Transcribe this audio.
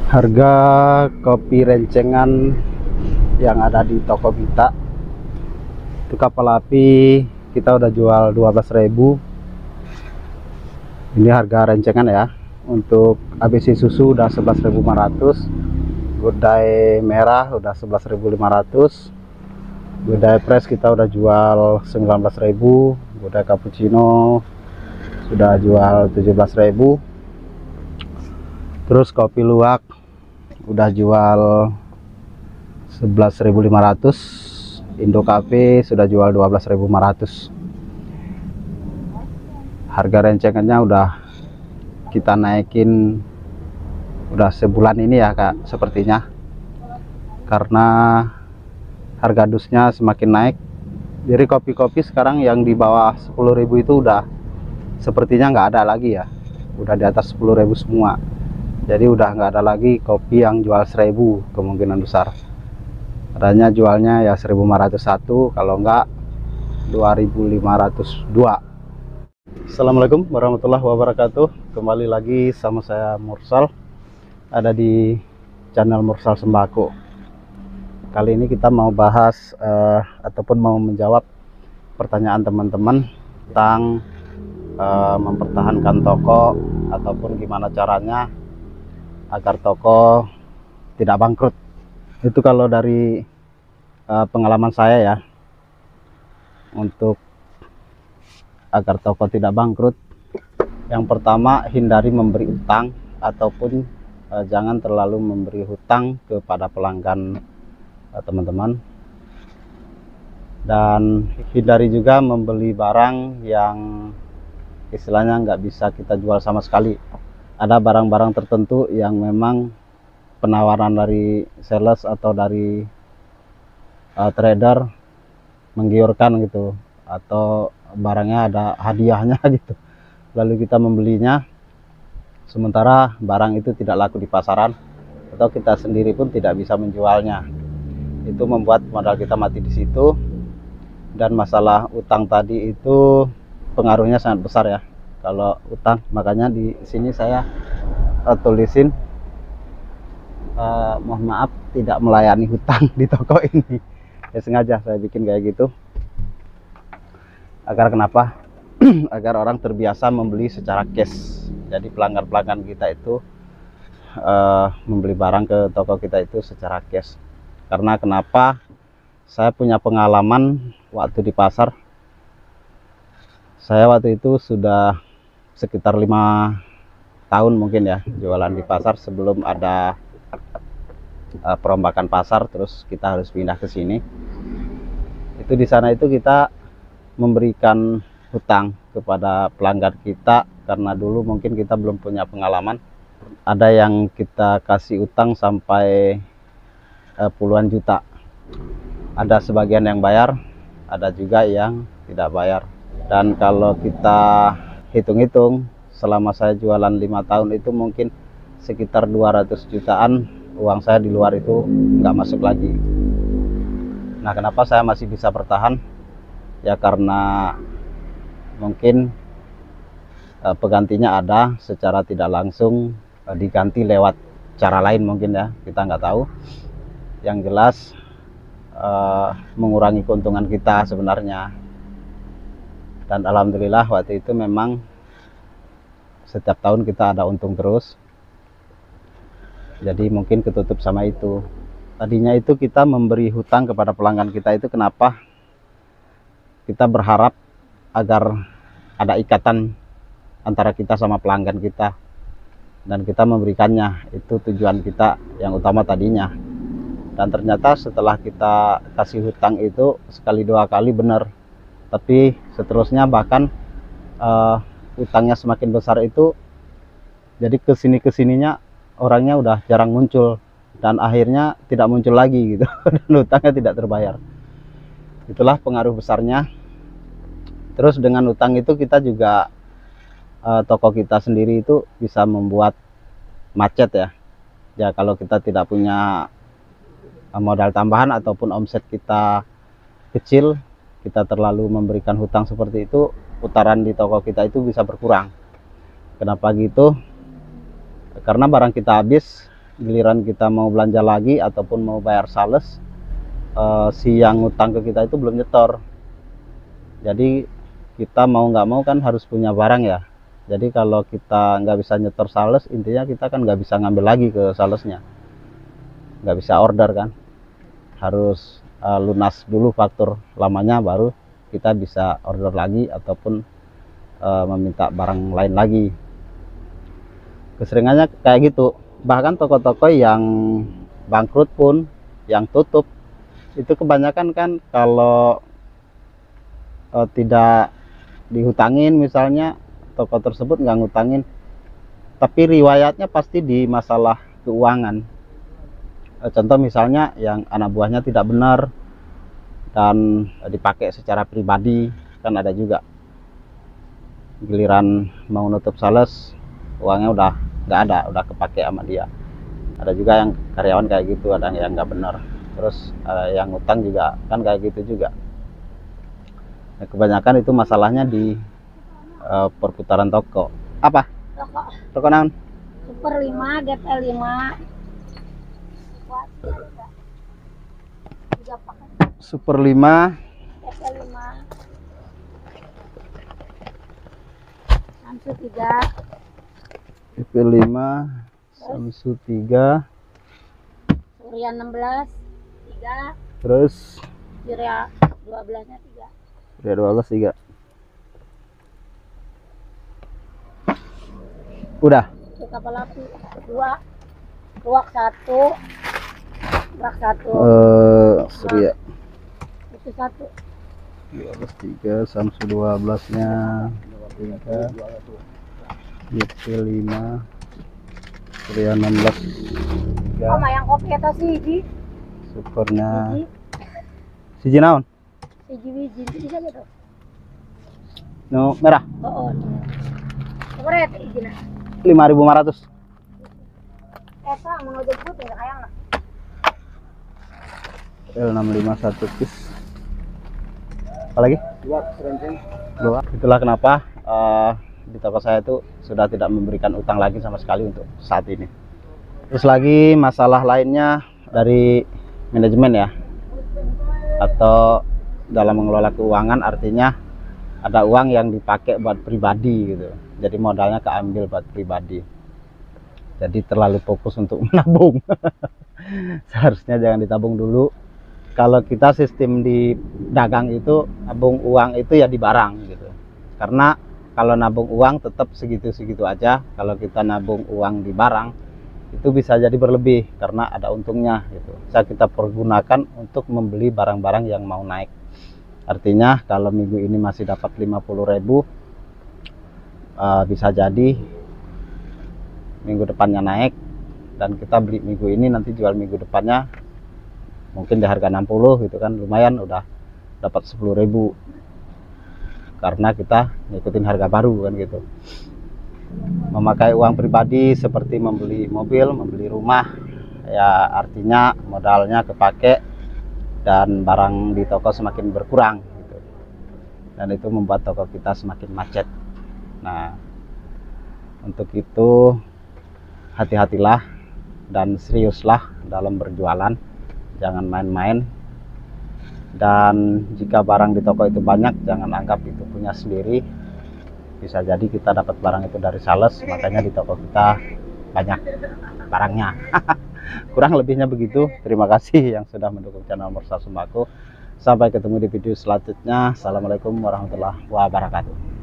Harga kopi rencengan yang ada di toko kita itu kapal api kita udah jual 12.000. Ini harga rencengan ya. Untuk ABC susu udah 11.500, gudai merah udah 11.500, gudai press kita udah jual 19.000, gudai cappuccino sudah jual 17.000. Terus kopi luwak udah jual 11.500, Indo Cafe sudah jual 12.500. Harga rencengannya udah kita naikin udah sebulan ini ya Kak, sepertinya karena harga dusnya semakin naik. Jadi kopi-kopi sekarang yang di bawah 10.000 itu udah sepertinya nggak ada lagi ya, udah di atas 10.000 semua. Jadi udah nggak ada lagi kopi yang jual 1.000, kemungkinan besar adanya jualnya ya 1.501, kalau enggak 2.502. Assalamualaikum warahmatullahi wabarakatuh. Kembali lagi sama saya Mursal, ada di channel Mursal Sembako. Kali ini kita mau bahas ataupun mau menjawab pertanyaan teman-teman tentang mempertahankan toko ataupun gimana caranya agar toko tidak bangkrut. Itu kalau dari pengalaman saya ya, untuk agar toko tidak bangkrut, yang pertama hindari memberi utang ataupun jangan terlalu memberi hutang kepada pelanggan teman-teman, dan hindari juga membeli barang yang istilahnya nggak bisa kita jual sama sekali. Ada barang-barang tertentu yang memang penawaran dari sales atau dari trader menggiurkan gitu, atau barangnya ada hadiahnya gitu, lalu kita membelinya sementara barang itu tidak laku di pasaran atau kita sendiri pun tidak bisa menjualnya. Itu membuat modal kita mati di situ. Dan masalah utang tadi itu pengaruhnya sangat besar ya kalau utang. Makanya di sini saya tulisin mohon maaf tidak melayani hutang di toko ini. Ya sengaja saya bikin kayak gitu, agar kenapa? Agar orang terbiasa membeli secara cash. Jadi pelanggan-pelanggan kita itu membeli barang ke toko kita itu secara cash. Karena kenapa? Saya punya pengalaman waktu di pasar. Saya waktu itu sudah sekitar 5 tahun mungkin ya jualan di pasar, sebelum ada perombakan pasar terus kita harus pindah ke sini. Itu di sana itu kita memberikan hutang kepada pelanggan kita karena dulu mungkin kita belum punya pengalaman. Ada yang kita kasih utang sampai puluhan juta. Ada sebagian yang bayar, ada juga yang tidak bayar. Dan kalau kita hitung-hitung, selama saya jualan 5 tahun itu mungkin sekitar 200 jutaan uang saya di luar itu nggak masuk lagi. Nah, kenapa saya masih bisa bertahan? Ya karena mungkin penggantinya ada secara tidak langsung, diganti lewat cara lain mungkin ya, kita nggak tahu. Yang jelas mengurangi keuntungan kita sebenarnya. Dan alhamdulillah waktu itu memang setiap tahun kita ada untung terus. Jadi mungkin ketutup sama itu. Tadinya itu kita memberi hutang kepada pelanggan kita itu kenapa? Kita berharap agar ada ikatan antara kita sama pelanggan kita, dan kita memberikannya. Itu tujuan kita yang utama tadinya. Dan ternyata setelah kita kasih hutang itu sekali 2 kali benar, tapi seterusnya bahkan utangnya semakin besar itu, jadi kesininya orangnya udah jarang muncul dan akhirnya tidak muncul lagi gitu. Dan hutangnya tidak terbayar. Itulah pengaruh besarnya. Terus dengan utang itu kita juga toko kita sendiri itu bisa membuat macet ya. Ya kalau kita tidak punya modal tambahan ataupun omset kita kecil, kita terlalu memberikan hutang seperti itu, putaran di toko kita itu bisa berkurang. Kenapa gitu? Karena barang kita habis, giliran kita mau belanja lagi ataupun mau bayar sales, si yang ngutang ke kita itu belum nyetor. Jadi kita mau nggak mau kan harus punya barang ya. Jadi kalau kita nggak bisa nyetor sales, intinya kita kan nggak bisa ngambil lagi ke salesnya, nggak bisa order kan, harus lunas dulu faktur lamanya baru kita bisa order lagi ataupun meminta barang lain lagi. Keseringannya kayak gitu. Bahkan toko-toko yang bangkrut pun, yang tutup, itu kebanyakan kan kalau tidak dihutangin, misalnya toko tersebut nggak ngutangin, tapi riwayatnya pasti di masalah keuangan. Contoh misalnya yang anak buahnya tidak benar dan dipakai secara pribadi, kan ada juga. Giliran mau nutup sales, uangnya udah nggak ada, udah kepake sama dia. Ada juga yang karyawan kayak gitu, ada yang nggak benar. Terus yang ngutang juga kan kayak gitu juga. Nah, kebanyakan itu masalahnya di perputaran toko. Apa? Toko naon? Super 5, GP 5. Super 5, GP 5. Samsu 3. GP 5, Samsu 3, Surya 16, 3. terus Surya 12-nya 3. Surya 12 3. Udah. Itu kapal api 2. Ruak 1. Ruak 1. Surya Itu 1. 12 3, Samsu 12-nya 3, GP 5, Surya 16 Oh, 3, yang kopi atau siji? Supernya siji naon? Siji wiji bisa gitu. No merah Oh, coba ya izin. 5.500. Eta mau jemput ya kayang lah. L651 piece. Apalagi? Dua. Itulah kenapa di toko saya itu sudah tidak memberikan utang lagi sama sekali untuk saat ini. Terus lagi masalah lainnya dari manajemen ya, atau dalam mengelola keuangan, artinya ada uang yang dipakai buat pribadi gitu, jadi modalnya keambil buat pribadi, jadi terlalu fokus untuk menabung. Seharusnya jangan ditabung dulu. Kalau kita sistem di dagang itu nabung uang itu ya di barang gitu, karena kalau nabung uang tetap segitu-segitu aja. Kalau kita nabung uang di barang itu bisa jadi berlebih karena ada untungnya gitu, bisa kita pergunakan untuk membeli barang-barang yang mau naik. Artinya kalau minggu ini masih dapat 50.000, bisa jadi minggu depannya naik dan kita beli minggu ini, nanti jual minggu depannya mungkin di harga 60 gitu kan, lumayan udah dapat 10.000 karena kita ngikutin harga baru kan gitu. Memakai uang pribadi seperti membeli mobil, membeli rumah, ya artinya modalnya kepake dan barang di toko semakin berkurang gitu. Dan itu membuat toko kita semakin macet. Nah, untuk itu hati-hatilah dan seriuslah dalam berjualan, jangan main-main. Dan jika barang di toko itu banyak, jangan anggap itu punya sendiri. Bisa jadi kita dapat barang itu dari sales, makanya di toko kita banyak barangnya. Kurang lebihnya begitu. Terima kasih yang sudah mendukung channel Mursa Sembako. Sampai ketemu di video selanjutnya. Assalamualaikum warahmatullahi wabarakatuh.